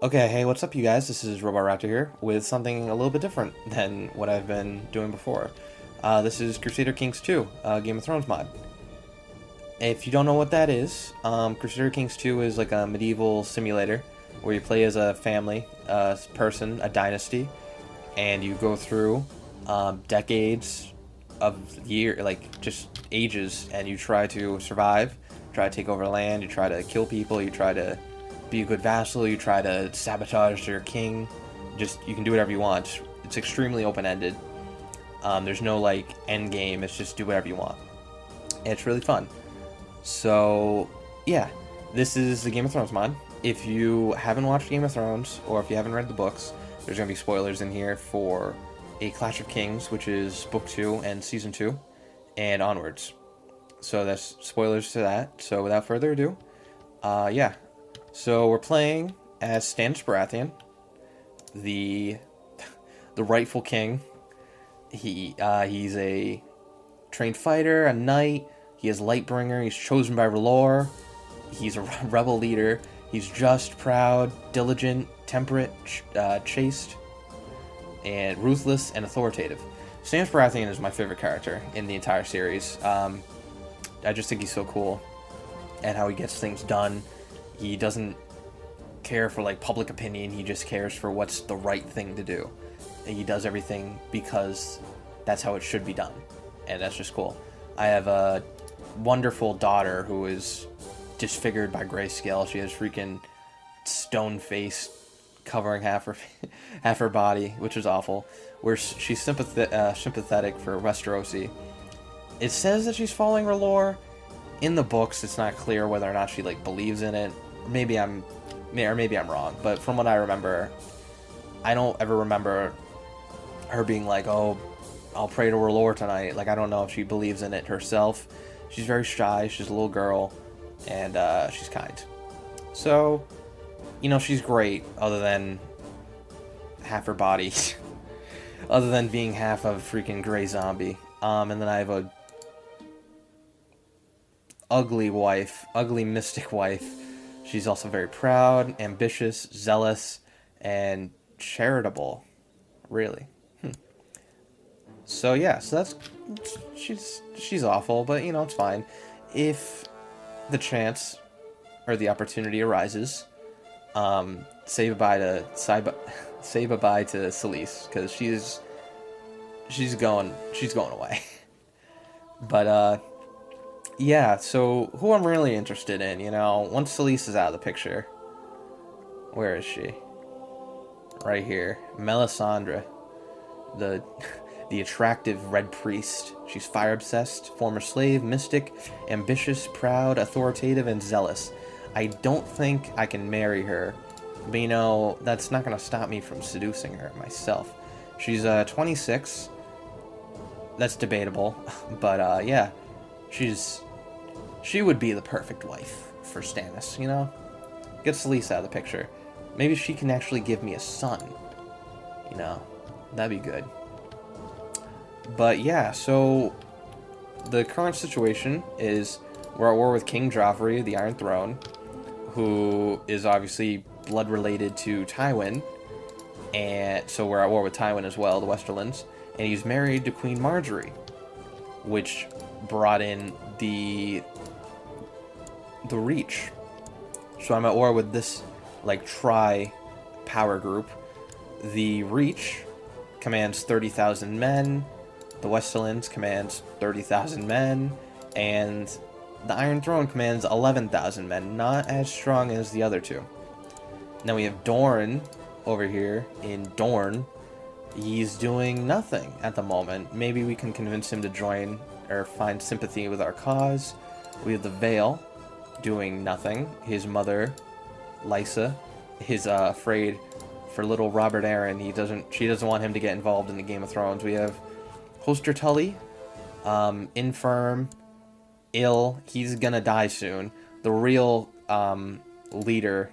Okay, hey, what's up, you guys? This is Raptor here with something a little bit different than what I've been doing before. This is Crusader Kings 2, Game of Thrones mod. If you don't know what that is, Crusader Kings 2 is like a medieval simulator where you play as a family, a person, a dynasty, and you go through decades of like just ages, and you try to survive, try to take over land, you try to kill people, you try to be a good vassal, you try to sabotage your king. Just, you can do whatever you want. It's extremely open-ended. There's no like end game, it's just do whatever you want. And it's really fun. So yeah, this is the Game of Thrones mod. If you haven't watched Game of Thrones, or if you haven't read the books, there's going to be spoilers in here for A Clash of Kings, which is Book 2 and Season 2, and onwards. So that's spoilers to that. So without further ado, yeah. So we're playing as Stannis Baratheon, the rightful king. He's a trained fighter, a knight. He is Lightbringer. He's chosen by R'hllor. He's a rebel leader. He's just, proud, diligent, temperate, chaste, and ruthless and authoritative. Stannis Baratheon is my favorite character in the entire series. I just think he's so cool, and how he gets things done. He doesn't care for like public opinion. He just cares for what's the right thing to do. And he does everything because that's how it should be done, and that's just cool. I have a wonderful daughter who is disfigured by grayscale. She has freaking stone face covering half her body, which is awful. Where she's sympathetic for Westerosi. It says that she's following R'hllor. In the books, it's not clear whether or not she like believes in it. Maybe I'm wrong, but from what I remember, I don't ever remember her being like, "Oh, I'll pray to R'hllor tonight." Like, I don't know if she believes in it herself. She's very shy. She's a little girl, and she's kind. So, she's great. Other than half her body, other than being half a freaking gray zombie. And then I have a ugly mystic wife. She's also very proud, ambitious, zealous, and charitable. Really. So yeah, she's awful, but it's fine. If the chance or the opportunity arises, say goodbye to Selyse, because she's going away. But yeah, so who I'm really interested in, once Selyse is out of the picture. Where is she? Right here. Melisandre. The attractive red priest. She's fire-obsessed, former slave, mystic, ambitious, proud, authoritative, and zealous. I don't think I can marry her, but that's not going to stop me from seducing her myself. She's 26. That's debatable, but yeah, she would be the perfect wife for Stannis, Get Selyse out of the picture. Maybe she can actually give me a son. That'd be good. But yeah, so the current situation is we're at war with King Joffrey, the Iron Throne, who is obviously blood related to Tywin. And so we're at war with Tywin as well, the Westerlands. And he's married to Queen Marjorie, which brought in the Reach. So I'm at war with this like power group. The Reach commands 30,000 men, the Westerlands commands 30,000 men, and the Iron Throne commands 11,000 men, not as strong as the other two. Now we have Dorne over here in Dorne. He's doing nothing at the moment. Maybe we can convince him to join or find sympathy with our cause. We have the Vale doing nothing. His mother, Lysa, is afraid for little Robert Arryn. She doesn't want him to get involved in the Game of Thrones. We have Hoster Tully, infirm, ill. He's gonna die soon. The real leader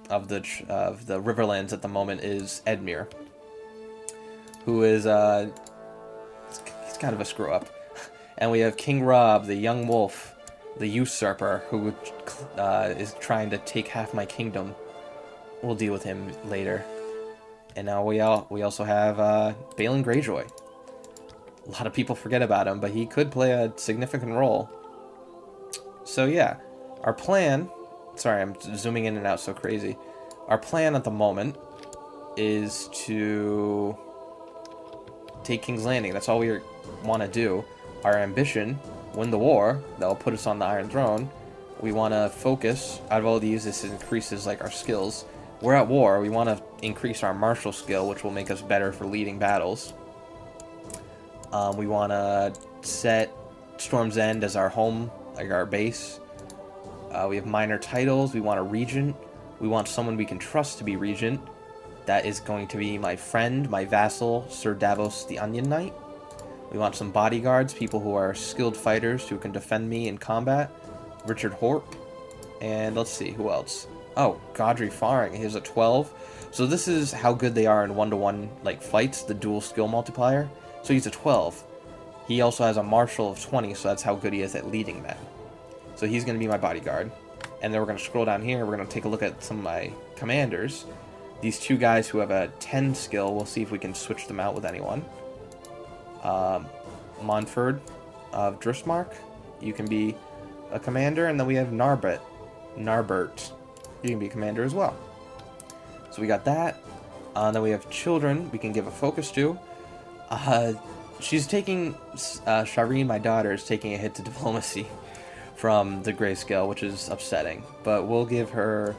of the Riverlands at the moment is Edmure, who is he's kind of a screw up. And we have King Robb, the young wolf, the usurper, who is trying to take half my kingdom. we'll deal with him later. And now we also have Balin Greyjoy. A lot of people forget about him, but he could play a significant role. So yeah, our plan... Sorry, I'm zooming in and out so crazy. Our plan at the moment is to take King's Landing. That's all we want to do. Our ambition, win the war. That'll put us on the Iron Throne. We want to focus. Out of all these, this increases like our skills. We're at war. We want to increase our martial skill, which will make us better for leading battles. We want to set Storm's End as our home, like our base. We have minor titles. We want a regent. We want someone we can trust to be regent. That is going to be my friend, my vassal, Sir Davos the Onion Knight. We want some bodyguards, people who are skilled fighters who can defend me in combat. Richard Horp. And let's see, who else? Oh, Godry Faring. He's a 12. So this is how good they are in one-to-one like fights, the dual skill multiplier. So he's a 12. He also has a martial of 20, so that's how good he is at leading men. So he's going to be my bodyguard. And then we're going to scroll down here. We're going to take a look at some of my commanders. These two guys who have a 10 skill, we'll see if we can switch them out with anyone. Monford of Dristmark, you can be a commander. And then we have Narbert. You can be a commander as well. So we got that. Then we have children we can give a focus to. She's taking... Shireen, my daughter, is taking a hit to diplomacy from the grayscale, which is upsetting. But we'll give her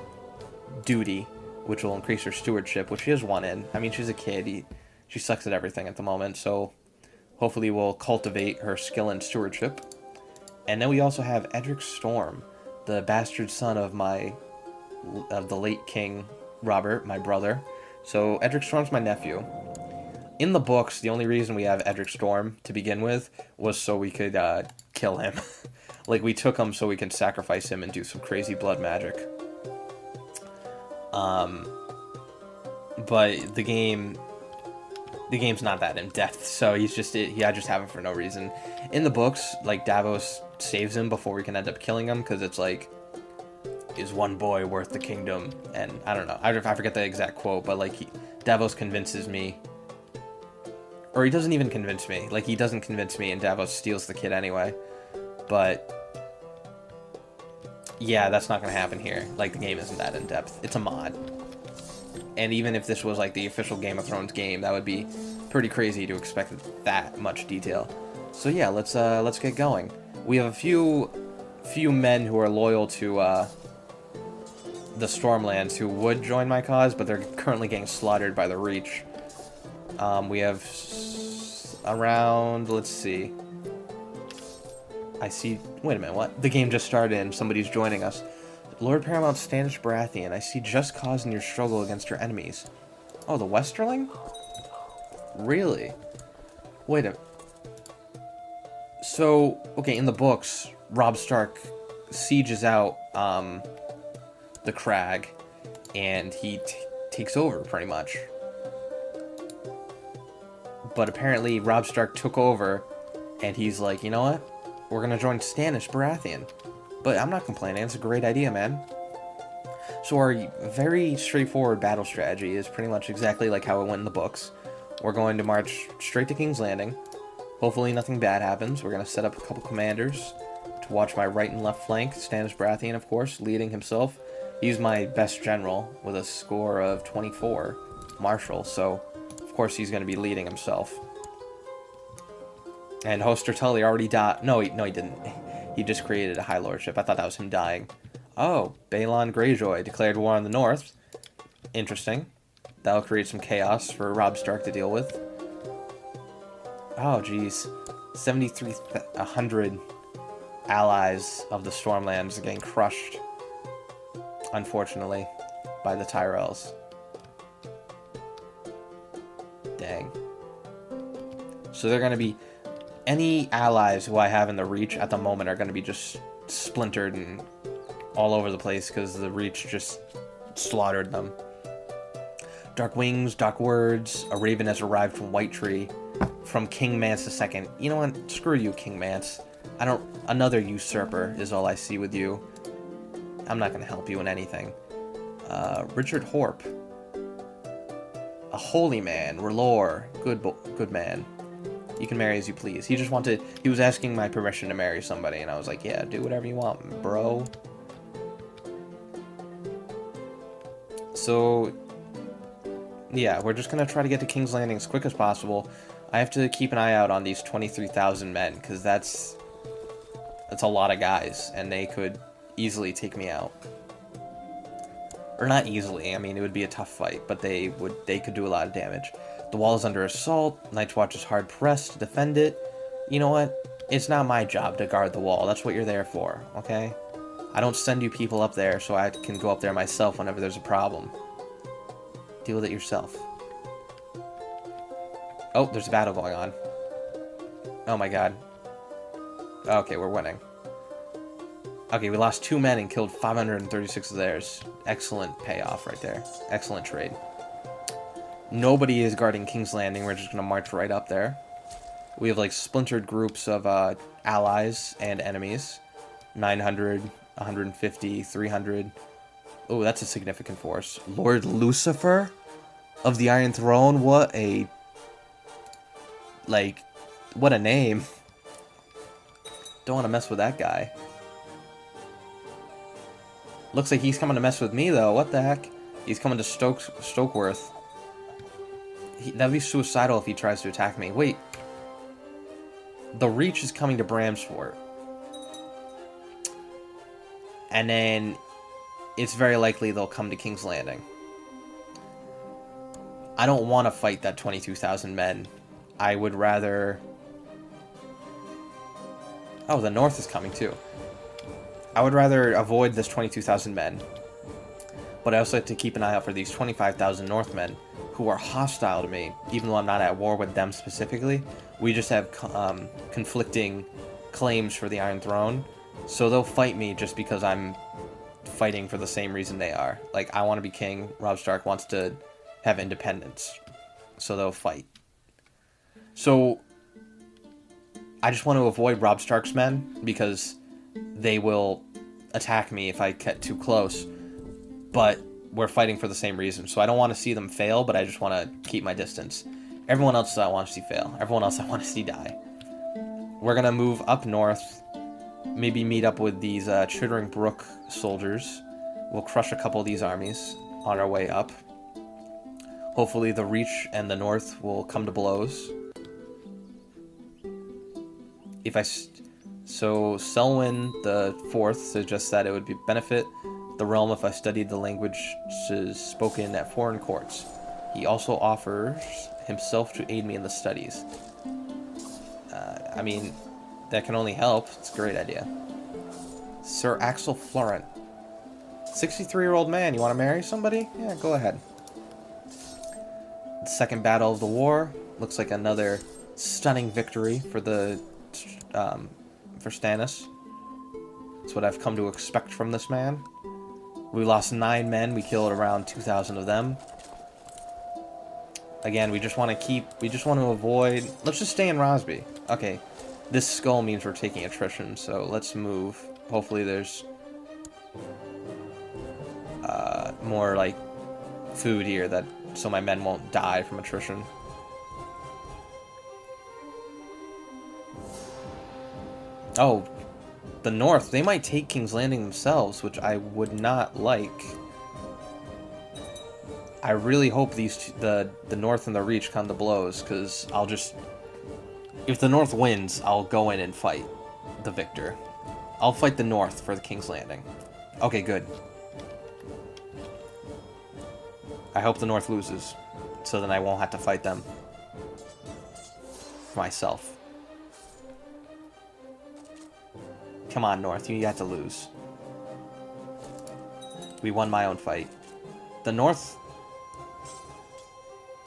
duty, which will increase her stewardship, which she has one in. I mean, she's a kid. She sucks at everything at the moment, so hopefully we'll cultivate her skill in stewardship. And then we also have Edric Storm, the bastard son of the late King Robert, my brother. So Edric Storm's my nephew. In the books, the only reason we have Edric Storm to begin with was so we could kill him. Like, we took him so we can sacrifice him and do some crazy blood magic. But the game's not that in depth, so I just have him for no reason. In the books, like, Davos saves him before we can end up killing him, because it's like, is one boy worth the kingdom? And I don't know, I forget the exact quote, but like, Davos convinces me, or he doesn't even convince me. Like, he doesn't convince me, and Davos steals the kid anyway. But yeah, that's not gonna happen here. Like, the game isn't that in depth. It's a mod. And even if this was like the official Game of Thrones game, that would be pretty crazy to expect that much detail. So yeah, let's get going. We have a few men who are loyal to the Stormlands who would join my cause, but they're currently getting slaughtered by the Reach. We have around, let's see. Wait a minute, what? The game just started and somebody's joining us. Lord Paramount Stannis Baratheon, I see just cause in your struggle against your enemies. Oh, the Westerling? Really? Wait a... So, okay, in the books, Robb Stark sieges out the Crag, and he takes over, pretty much. But apparently, Robb Stark took over, and he's like, you know what? We're gonna join Stannis Baratheon. But I'm not complaining, it's a great idea, man. So our very straightforward battle strategy is pretty much exactly like how it went in the books. We're going to march straight to King's Landing. Hopefully nothing bad happens. We're going to set up a couple commanders to watch my right and left flank. Stannis Baratheon, of course, leading himself. He's my best general with a score of 24, Marshal, so of course he's going to be leading himself. And Hoster Tully already died. No, he didn't. He just created a High Lordship. I thought that was him dying. Oh, Balon Greyjoy declared war on the North. Interesting. That'll create some chaos for Robb Stark to deal with. Oh, geez. 7,300 allies of the Stormlands are getting crushed, unfortunately, by the Tyrells. Dang. So they're going to be... Any allies who I have in the Reach at the moment are going to be just splintered and all over the place because the Reach just slaughtered them. Dark Wings, Dark Words, a Raven has arrived from Whitetree, from King Mance II. You know what? Screw you, King Mance. Another usurper is all I see with you. I'm not going to help you in anything. Richard Horp. A holy man, R'hllor. Good man. You can marry as you please. He was asking my permission to marry somebody, and I was like, yeah, do whatever you want, bro. So, yeah, we're just gonna try to get to King's Landing as quick as possible. I have to keep an eye out on these 23,000 men, because that's a lot of guys, and they could easily take me out. Or not easily, I mean, it would be a tough fight, but they could do a lot of damage. The wall is under assault, Night's Watch is hard pressed to defend it. You know what? It's not my job to guard the wall, that's what you're there for, okay? I don't send you people up there so I can go up there myself whenever there's a problem. Deal with it yourself. Oh, there's a battle going on. Oh my god. Okay, we're winning. Okay, we lost 2 men and killed 536 of theirs. Excellent payoff right there. Excellent trade. Nobody is guarding King's Landing. We're just going to march right up there. We have, like, splintered groups of allies and enemies. 900, 150, 300. Oh, that's a significant force. Lord Lucifer of the Iron Throne. What a... like, what a name. Don't want to mess with that guy. Looks like he's coming to mess with me, though. What the heck? He's coming to Stokeworth. That'd be suicidal if he tries to attack me. Wait. The Reach is coming to Bramsport. And then it's very likely they'll come to King's Landing. I don't want to fight that 22,000 men. I would rather... Oh, the North is coming, too. I would rather avoid this 22,000 men, but I also have to keep an eye out for these 25,000 Northmen who are hostile to me, even though I'm not at war with them specifically. We just have conflicting claims for the Iron Throne, so they'll fight me just because I'm fighting for the same reason they are. Like, I want to be king, Robb Stark wants to have independence, so they'll fight. So, I just want to avoid Robb Stark's men, because they will attack me if I get too close, but we're fighting for the same reason, so I don't want to see them fail, but I just want to keep my distance. Everyone else I want to see fail. Everyone else I want to see die. We're going to move up north, maybe meet up with these Chittering Brook soldiers. We'll crush a couple of these armies on our way up. Hopefully the Reach and the North will come to blows. So Selwyn the Fourth suggests that it would benefit the realm if I studied the languages spoken at foreign courts. He also offers himself to aid me in the studies. I mean, that can only help. It's a great idea. Sir Axel Florent. 63-year-old man, you want to marry somebody? Yeah, go ahead. The second battle of the war. Looks like another stunning victory for for Stannis. That's what I've come to expect from this man. We lost 9 men. We killed around 2,000 of them. Again, we just want to avoid... Let's just stay in Rosby. Okay, this skull means we're taking attrition, so let's move. Hopefully there's more, like, food here so my men won't die from attrition. Oh, the North. They might take King's Landing themselves, which I would not like. I really hope the North and the Reach come to blows, because I'll just... If the North wins, I'll go in and fight the victor. I'll fight the North for the King's Landing. Okay, good. I hope the North loses, so then I won't have to fight them myself. Come on, North, you have to lose. We won my own fight. The North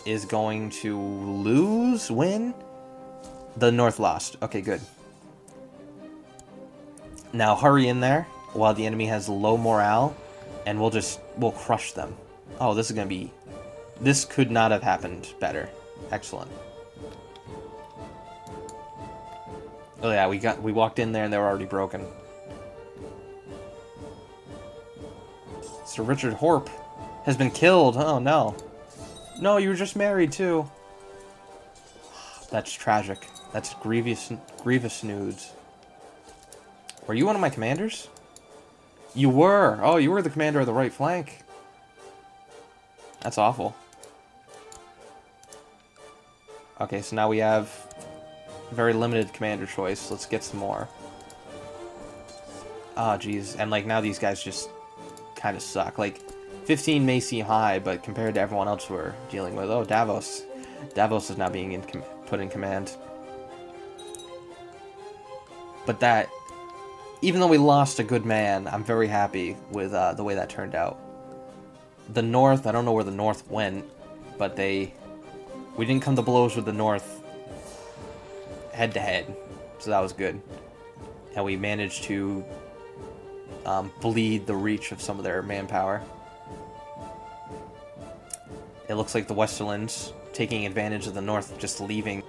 is going to lose? Win? The North lost. Okay, good. Now hurry in there while the enemy has low morale, and we'll crush them. Oh, this is gonna be... This could not have happened better. Excellent. Oh yeah, we walked in there and they were already broken. Sir Richard Horp has been killed. Oh, no. No, you were just married, too. That's tragic. That's grievous news. Were you one of my commanders? You were. Oh, you were the commander of the right flank. That's awful. Okay, so now we have very limited commander choice. Let's get some more. Oh, geez. And, like, now these guys just kind of suck. Like, 15 may seem high, but compared to everyone else we're dealing with... Oh, Davos. Davos is now being put in command. But that... Even though we lost a good man, I'm very happy with the way that turned out. The North, I don't know where the North went, but we didn't come to blows with the North head-to-head, so that was good. And we managed to bleed the reach of some of their manpower. It looks like the Westerlands taking advantage of the North just leaving